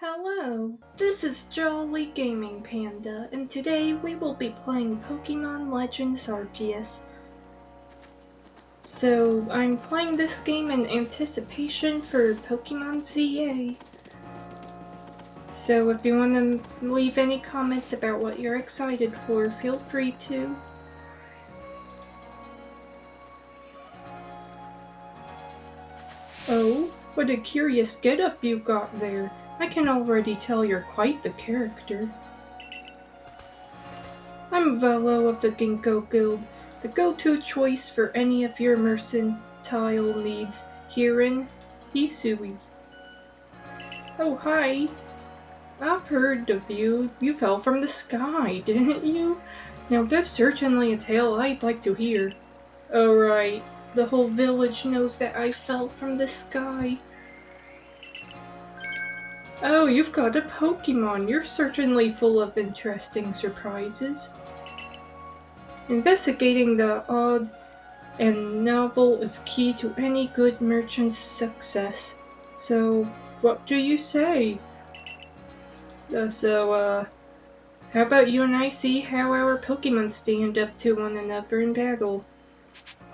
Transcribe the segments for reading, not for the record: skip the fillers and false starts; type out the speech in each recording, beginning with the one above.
Hello, this is Jolly Gaming Panda, and today we will be playing Pokemon Legends Arceus. So, I'm playing this game in anticipation for Pokemon ZA. So if you want to leave any comments about what you're excited for, feel free to. Oh, what a curious getup you got there. I can already tell you're quite the character. I'm Velo of the Ginkgo Guild, the go-to choice for any of your mercantile needs here in Hisui. Oh, hi. I've heard of you. You fell from the sky, didn't you? Now that's certainly a tale I'd like to hear. Oh, right. The whole village knows that I fell from the sky. Oh, you've got a Pokemon. You're certainly full of interesting surprises. Investigating the odd and novel is key to any good merchant's success. So, what do you say? How about you and I see how our Pokemon stand up to one another in battle?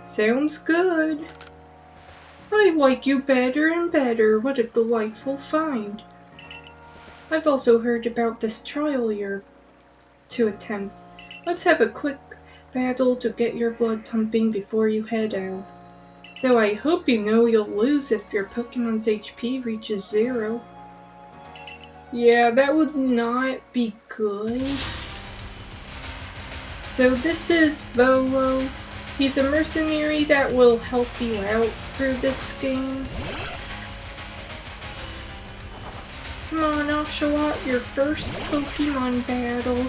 Sounds good. I like you better and better. What a delightful find. I've also heard about this trial you're to attempt. Let's have a quick battle to get your blood pumping before you head out. Though I hope you know you'll lose if your Pokemon's HP reaches 0. Yeah, that would not be good. So this is Volo. He's a mercenary that will help you out through this game. Come on, Oshawott, your first Pokemon battle.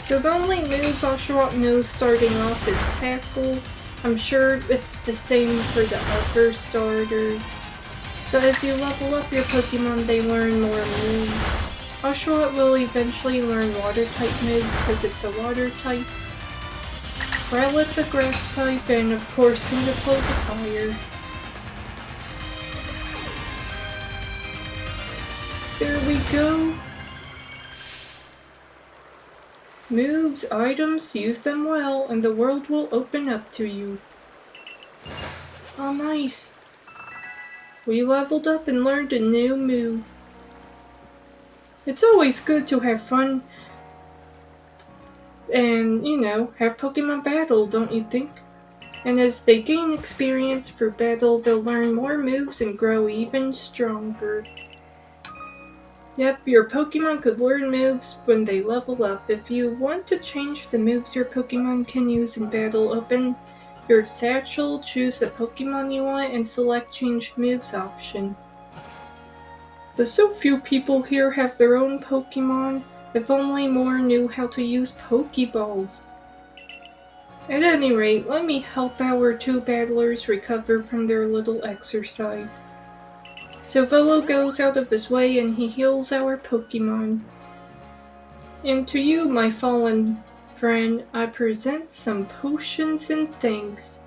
So the only move Oshawott knows starting off is Tackle. I'm sure it's the same for the other starters. But as you level up your Pokemon, they learn more moves. Oshawott will eventually learn Water-type moves because it's a Water type. Rowlet's a Grass type, and of course Cyndaquil's a Fire. There we go. Moves, items, use them well, and the world will open up to you. Oh, nice. We leveled up and learned a new move. It's always good to have fun and, have Pokemon battle, don't you think? And as they gain experience for battle, they'll learn more moves and grow even stronger. Yep, your Pokemon could learn moves when they level up. If you want to change the moves your Pokemon can use in battle, open your satchel, choose the Pokemon you want, and select Change Moves option. Though so few people here have their own Pokemon, if only more knew how to use Pokeballs. At any rate, let me help our two battlers recover from their little exercise. So Volo goes out of his way and he heals our Pokemon. And to you, my fallen friend, I present some potions and thanks.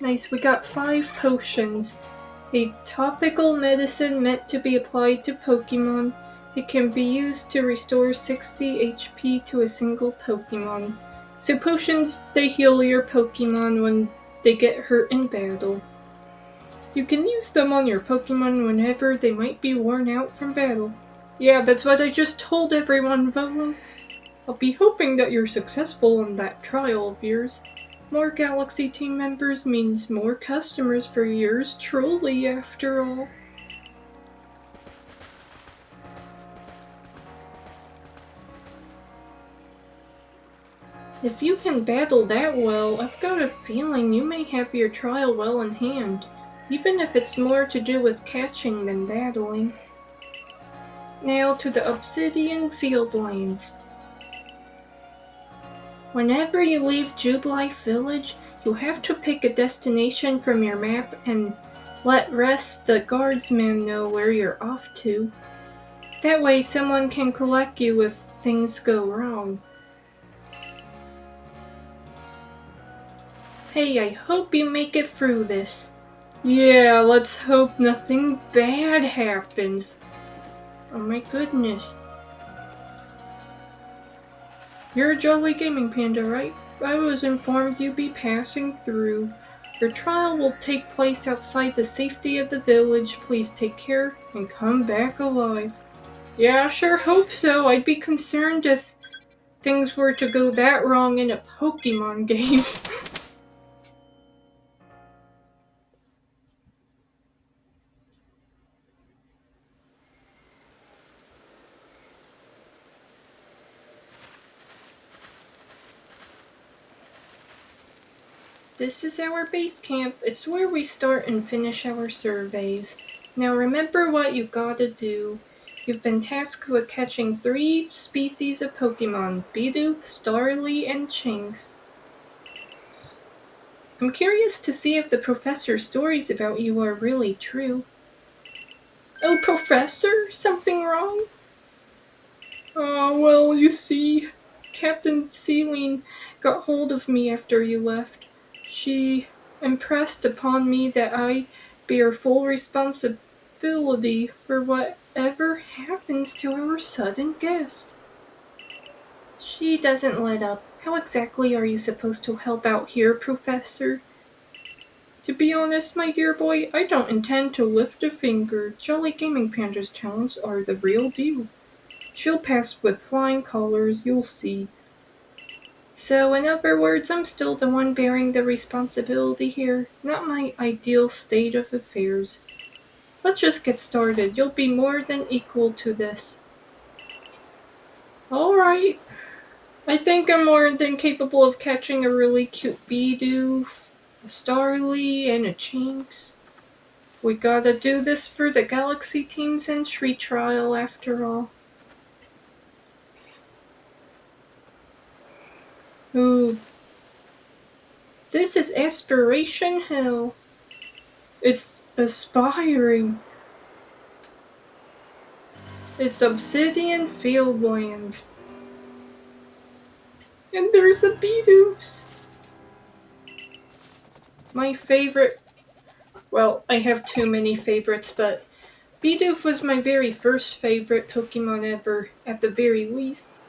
Nice, we got 5 potions. A topical medicine meant to be applied to Pokemon. It can be used to restore 60 HP to a single Pokemon. So potions, they heal your Pokemon when they get hurt in battle. You can use them on your Pokemon whenever they might be worn out from battle. Yeah, that's what I just told everyone, Volo. I'll be hoping that you're successful in that trial of yours. More Galaxy team members means more customers for yours truly, after all. If you can battle that well, I've got a feeling you may have your trial well in hand, even if it's more to do with catching than battling. Now to the Obsidian Fieldlands. Whenever you leave Jubilife Village, you have to pick a destination from your map and let the guardsman know where you're off to. That way someone can collect you if things go wrong. Hey, I hope you make it through this. Yeah, let's hope nothing bad happens. Oh my goodness. You're a Jolly Gaming Panda, right? I was informed you'd be passing through. Your trial will take place outside the safety of the village. Please take care and come back alive. Yeah, I sure hope so. I'd be concerned if things were to go that wrong in a Pokemon game. This is our base camp. It's where we start and finish our surveys. Now remember what you gotta do. You've been tasked with catching 3 species of Pokemon: Bidoof, Starly, and Chinks. I'm curious to see if the professor's stories about you are really true. Oh, Professor? Something wrong? Well, you see, Captain Celine got hold of me after you left. She impressed upon me that I bear full responsibility for whatever happens to our sudden guest. She doesn't let up. How exactly are you supposed to help out here, Professor? To be honest, my dear boy, I don't intend to lift a finger. Jolly Gaming Panda's talents are the real deal. She'll pass with flying colors, you'll see. So, in other words, I'm still the one bearing the responsibility here, not my ideal state of affairs. Let's just get started. You'll be more than equal to this. Alright. I think I'm more than capable of catching a really cute Bidoof, a Starly, and a Chinks. We gotta do this for the Galaxy Team's entry trial after all. Ooh, this is Aspiration Hill. It's aspiring. It's Obsidian Fieldlands. And there's the Bidoofs. My favorite. Well, I have too many favorites, but Bidoof was my very first favorite Pokemon ever, at the very least.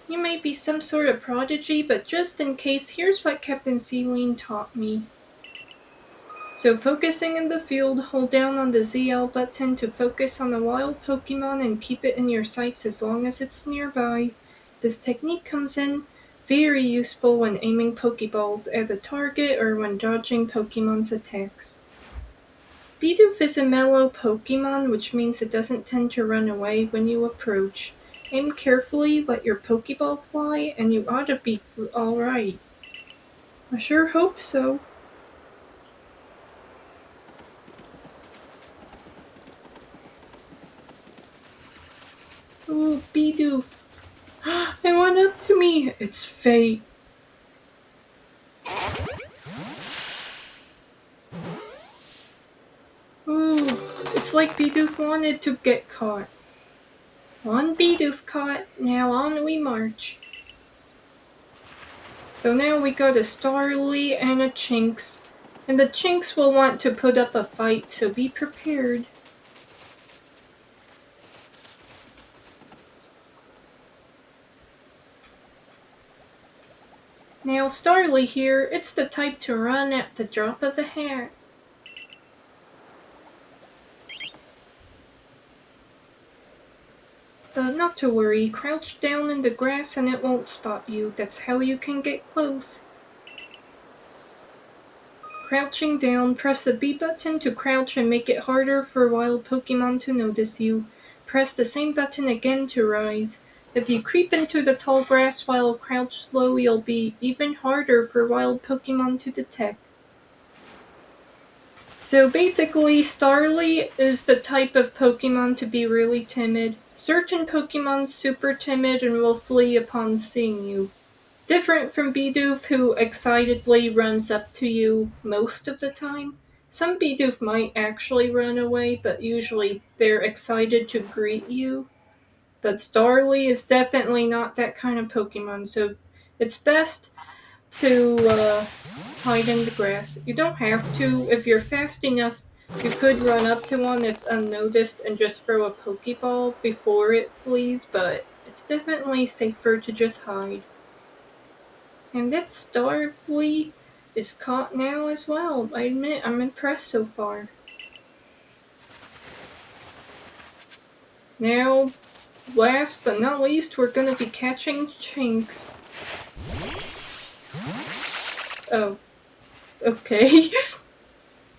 You may be some sort of prodigy, but just in case, here's what Captain Celine taught me. So focusing in the field, hold down on the ZL button to focus on a wild Pokemon and keep it in your sights as long as it's nearby. This technique comes in very useful when aiming Pokeballs at a target or when dodging Pokemon's attacks. Bidoof is a mellow Pokemon, which means it doesn't tend to run away when you approach. Aim carefully, let your Pokeball fly, and you ought to be alright. I sure hope so. Ooh, Bidoof. It went up to me. It's fate. Ooh, it's like Bidoof wanted to get caught. One Bidoof caught, now on we march. So now we got a Starly and a Chinks. And the Chinks will want to put up a fight, so be prepared. Now Starly here, it's the type to run at the drop of a hat. Not to worry, crouch down in the grass and it won't spot you. That's how you can get close. Crouching down, press the B button to crouch and make it harder for wild Pokemon to notice you. Press the same button again to rise. If you creep into the tall grass while crouched low, you'll be even harder for wild Pokemon to detect. So basically, Starly is the type of Pokemon to be really timid. Certain Pokemon's super timid and will flee upon seeing you. Different from Bidoof, who excitedly runs up to you most of the time. Some Bidoof might actually run away, but usually they're excited to greet you. But Starly is definitely not that kind of Pokemon, so it's best to hide in the grass. You don't have to. If you're fast enough, you could run up to one if unnoticed and just throw a Pokeball before it flees, but it's definitely safer to just hide. And that Starly is caught now as well. I admit, I'm impressed so far. Now, last but not least, we're gonna be catching Chinks. Oh, okay.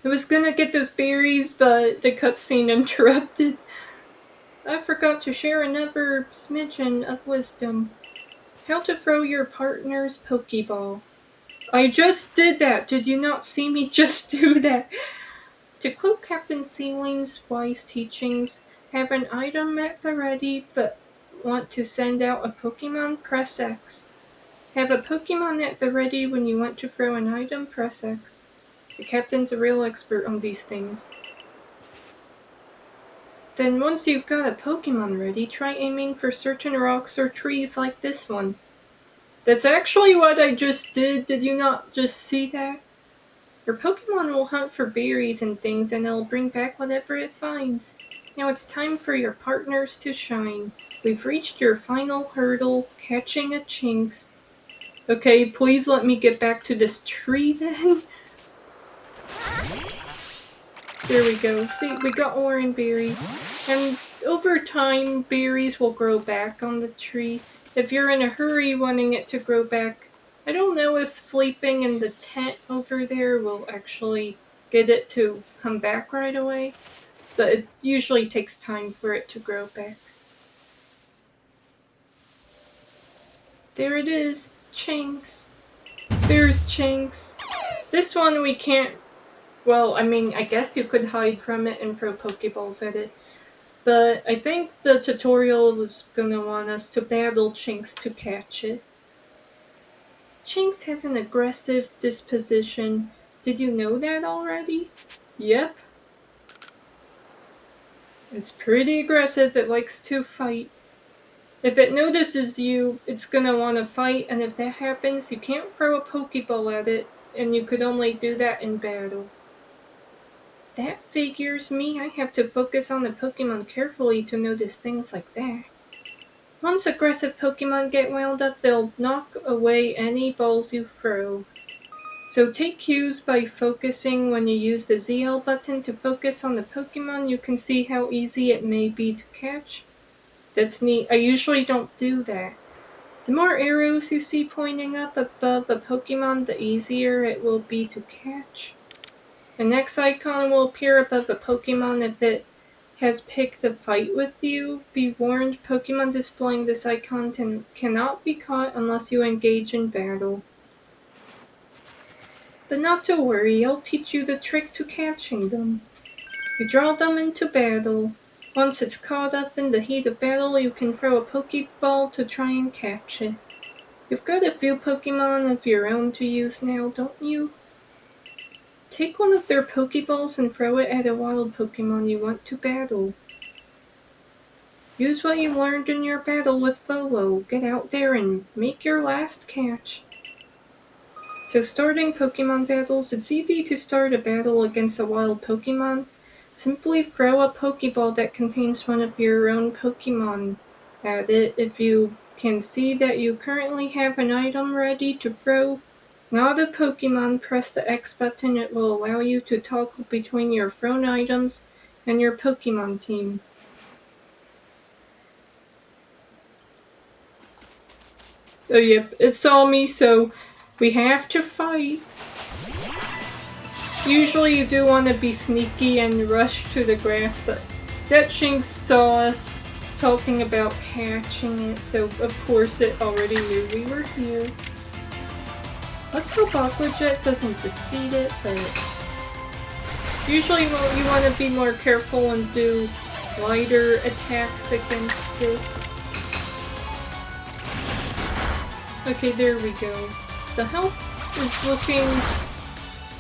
I was gonna get those berries, but the cutscene interrupted. I forgot to share another smidgen of wisdom. How to throw your partner's Pokeball. I just did that! Did you not see me just do that? To quote Captain Sealing's wise teachings, have an item at the ready but want to send out a Pokemon, press X. Have a Pokemon at the ready when you want to throw an item, press X. The captain's a real expert on these things. Then once you've got a Pokemon ready, try aiming for certain rocks or trees like this one. That's actually what I just did. Did you not just see that? Your Pokemon will hunt for berries and things and it'll bring back whatever it finds. Now it's time for your partners to shine. We've reached your final hurdle, catching a Chinks. Okay, please let me get back to this tree then. There we go. See, we got orange berries. And over time, berries will grow back on the tree. If you're in a hurry wanting it to grow back, I don't know if sleeping in the tent over there will actually get it to come back right away. But it usually takes time for it to grow back. There it is. Chinks. There's Chinks. This one we can't... Well, I mean, I guess you could hide from it and throw Pokeballs at it. But I think the tutorial is gonna want us to battle Chinks to catch it. Chinks has an aggressive disposition. Did you know that already? Yep. It's pretty aggressive. It likes to fight. If it notices you, it's gonna want to fight, and if that happens, you can't throw a Pokeball at it, and you could only do that in battle. That figures me. I have to focus on the Pokemon carefully to notice things like that. Once aggressive Pokemon get wound up, they'll knock away any balls you throw. So take cues by focusing. When you use the ZL button to focus on the Pokemon, you can see how easy it may be to catch. That's neat. I usually don't do that. The more arrows you see pointing up above a Pokemon, the easier it will be to catch. The next icon will appear above a Pokemon if it has picked a fight with you. Be warned, Pokemon displaying this icon cannot be caught unless you engage in battle. But not to worry, I'll teach you the trick to catching them. You draw them into battle. Once it's caught up in the heat of battle, you can throw a Pokeball to try and catch it. You've got a few Pokemon of your own to use now, don't you? Take one of their Pokeballs and throw it at a wild Pokemon you want to battle. Use what you learned in your battle with Volo. Get out there and make your last catch. So starting Pokemon battles, it's easy to start a battle against a wild Pokemon. Simply throw a Pokeball that contains one of your own Pokemon at it. If you can see that you currently have an item ready to throw, not a Pokemon, press the X button. It will allow you to toggle between your thrown items and your Pokemon team. Oh yep, it saw me, so we have to fight. Usually you do want to be sneaky and rush to the grass, but that Chinks saw us talking about catching it, so of course it already knew we were here. Let's hope Aqua Jet doesn't defeat it, but usually you want to be more careful and do lighter attacks against it. Okay, there we go. The health is looking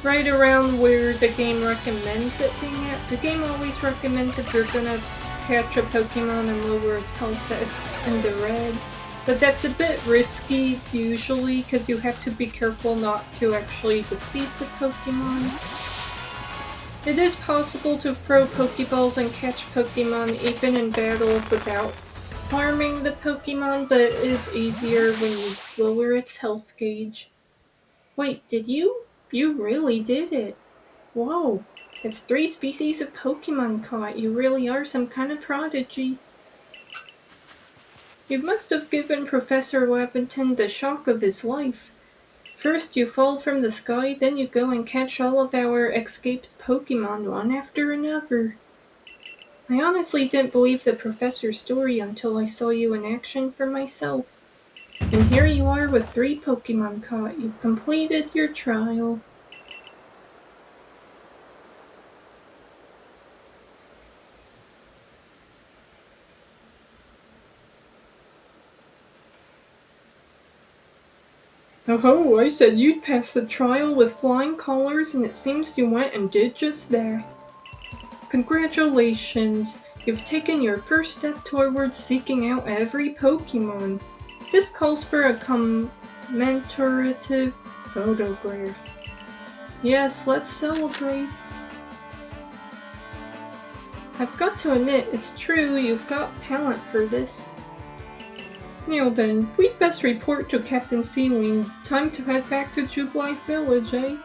right around where the game recommends it being at. The game always recommends if you're gonna catch a Pokemon and lower its health that it's in the red. But that's a bit risky usually because you have to be careful not to actually defeat the Pokemon. It is possible to throw Pokeballs and catch Pokemon even in battle without harming the Pokemon, but it is easier when you lower its health gauge. Wait, did you? You really did it. Whoa, that's 3 species of Pokemon caught. You really are some kind of prodigy. You must have given Professor Laventon the shock of his life. First you fall from the sky, then you go and catch all of our escaped Pokemon one after another. I honestly didn't believe the professor's story until I saw you in action for myself. And here you are with 3 Pokemon caught. You've completed your trial. Oh, I said you'd pass the trial with flying colors, and it seems you went and did just that. Congratulations! You've taken your first step towards seeking out every Pokemon. This calls for a commemorative photograph. Yes, let's celebrate. I've got to admit, it's true, you've got talent for this. Now then, we'd best report to Captain Sealing. Time to head back to Jubilife Village, eh?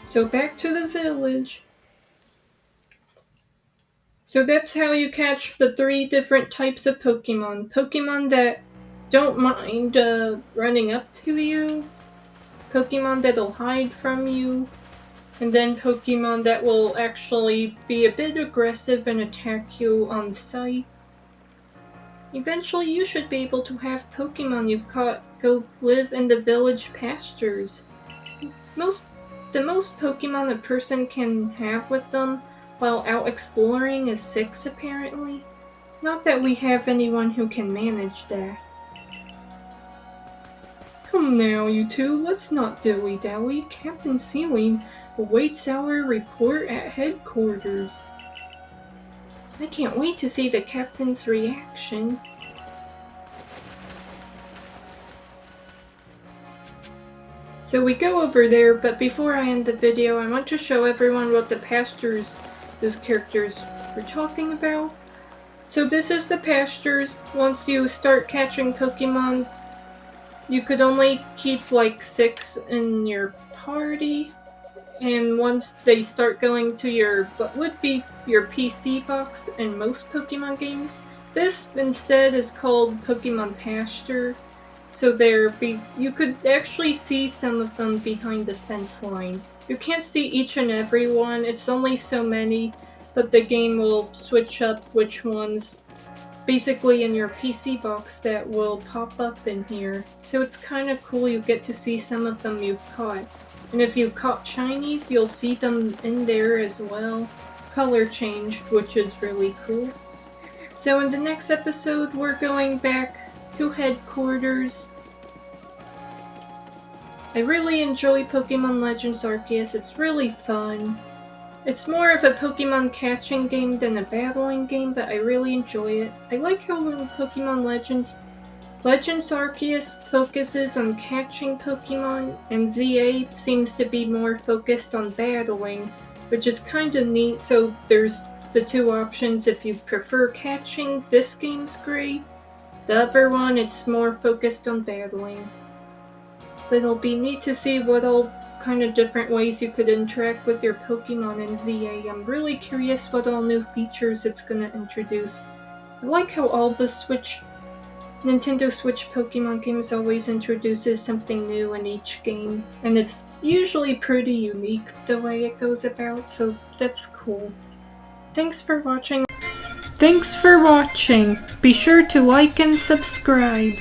So back to the village. So that's how you catch the 3 different types of Pokemon. Pokemon that don't mind running up to you, Pokemon that'll hide from you, and then Pokemon that will actually be a bit aggressive and attack you on sight. Eventually you should be able to have Pokemon you've caught go live in the village pastures. The most Pokemon a person can have with them while out exploring is 6 apparently. Not that we have anyone who can manage that. Come now, you two, let's not dilly-dally. Captain Sealing awaits our report at headquarters. I can't wait to see the captain's reaction. So we go over there, but before I end the video, I want to show everyone what the pastures those characters were talking about. So this is the pastures. Once you start catching Pokemon, you could only keep like 6 in your party. And once they start going to what would be your PC box in most Pokemon games, this instead is called Pokemon Pasture. So you could actually see some of them behind the fence line. You can't see each and every one, it's only so many, but the game will switch up which ones basically in your PC box that will pop up in here. So it's kind of cool, you get to see some of them you've caught. And if you caught shinies, you'll see them in there as well. Color changed, which is really cool. So in the next episode, we're going back to headquarters. I really enjoy Pokemon Legends Arceus, it's really fun. It's more of a Pokemon catching game than a battling game, but I really enjoy it. I like how in Pokemon Legends Arceus focuses on catching Pokemon, and ZA seems to be more focused on battling, which is kinda neat. So there's the 2 options. If you prefer catching, this game's great. The other one, it's more focused on battling. But it'll be neat to see what all kind of different ways you could interact with your Pokemon in ZA. I'm really curious what all new features it's gonna introduce. I like how all the Nintendo Switch Pokemon games always introduces something new in each game, and it's usually pretty unique the way it goes about, so that's cool. Thanks for watching. Be sure to like and subscribe.